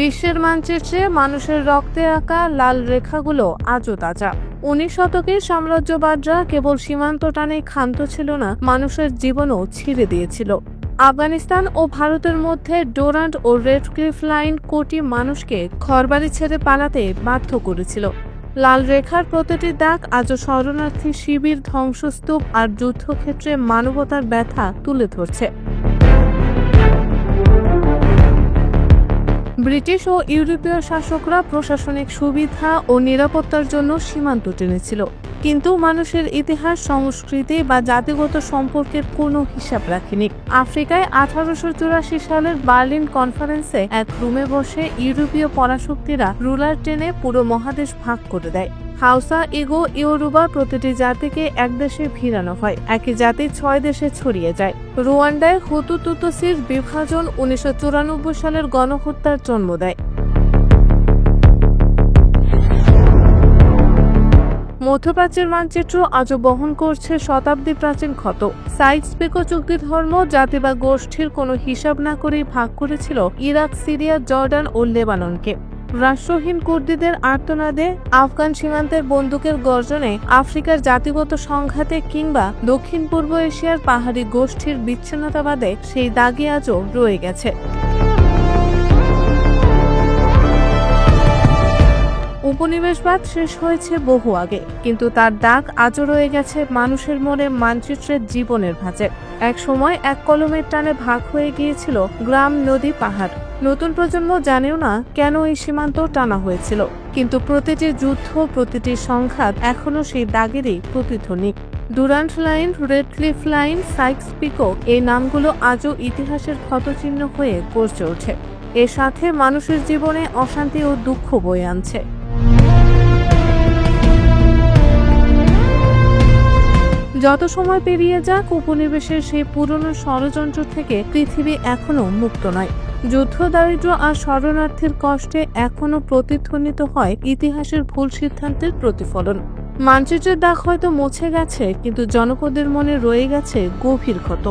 বিশ্বের মানচিত্রে মানুষের রক্তে আঁকা লাল রেখাগুলো আজও তাজা। 19 শতকের সাম্রাজ্যবাদরা কেবল সীমান্ত টানেই ক্ষান্ত ছিল না, মানুষের জীবনও ছিঁড়ে দিয়েছিল। আফগানিস্তান ও ভারতের মধ্যে ডোরান্ট ও রেড ক্লিফ লাইন কোটি মানুষকে ঘরবাড়ি ছেড়ে পালাতে বাধ্য করেছিল। লাল রেখার প্রতিটি দাগ আজও শরণার্থী শিবির, ধ্বংসস্তূপ আর যুদ্ধক্ষেত্রে মানবতার ব্যথা তুলে ধরছে। ব্রিটিশ ও ইউরোপীয় শাসকরা প্রশাসনিক সুবিধা ও নিরাপত্তার জন্য সীমান্ত টেনেছিল, কিন্তু মানুষের ইতিহাস, সংস্কৃতি বা জাতিগত সম্পর্কের কোনো হিসাব রাখেনি। আফ্রিকায় 1884 সালের বার্লিন কনফারেন্সে এক রুমে বসে ইউরোপীয় পরাশক্তিরা রুলার টেনে পুরো মহাদেশ ভাগ করে দেয়। হাউসা, ইগো, ইয়োরুবা প্রতিটি জাতিকে এক দেশে ভিড়ানো হয়, একই জাতি 6 দেশে ছড়িয়ে যায়। রুয়ান্ডায় হুতু তুতসির বিভাজন 1994 সালের গণহত্যার জন্ম দেয়। মধ্যপ্রাচ্যের মানচিত্র আজও বহন করছে শতাব্দী প্রাচীন ক্ষত। সাইক্স-পিকো চুক্তি ধর্ম, জাতি বা গোষ্ঠীর কোনো হিসাব না করেই ভাগ করেছিল ইরাক, সিরিয়া, জর্ডান ও লেবাননকে। রাষ্ট্রহীন কুর্দিদের আর্তনাদে, আফগান সীমান্তের বন্দুকের গর্জনে, আফ্রিকার জাতিগত সংঘাতে কিংবা দক্ষিণ পূর্ব এশিয়ার পাহাড়ি গোষ্ঠীর বিচ্ছিন্নতাবাদে সেই দাগই আজও রয়ে গেছে। উপনিবেশবাদ শেষ হয়েছে বহু আগে, কিন্তু তার দাগ আজও রয়ে গেছে মানুষের মনে, মানচিত্রের জীবনের ভাঁজে। এক সময় এক কলমের টানে ভাগ হয়ে গিয়েছিল গ্রাম, নদী, পাহাড়। নতুন প্রজন্ম জানেও না কেন এই সীমান্ত টানা হয়েছিল, কিন্তু প্রতিটি যুদ্ধ, প্রতিটি সংঘাত এখনো সেই দাগেরই প্রতিধ্বনি। Durand line, Radcliffe line, Sykes Picot, এই নামগুলো আজও ইতিহাসের ক্ষতচিহ্ন হয়ে গর্জে ওঠে। এর সাথে মানুষের জীবনে অশান্তি ও দুঃখ বয়ে আনছে। যত সময় পেরিয়ে যাক, উপনিবেশের সেই পুরনো ষড়যন্ত্র থেকে পৃথিবী এখনো মুক্ত নয়। যুদ্ধ, দারিদ্র্য আর শরণার্থীর কষ্টে এখনো প্রতিধ্বনিত হয় ইতিহাসের ভুল সিদ্ধান্তের প্রতিফলন। মানচিত্রের দাগ হয়তো মুছে গেছে, কিন্তু জনপদের মনে রয়ে গেছে গভীর ক্ষত।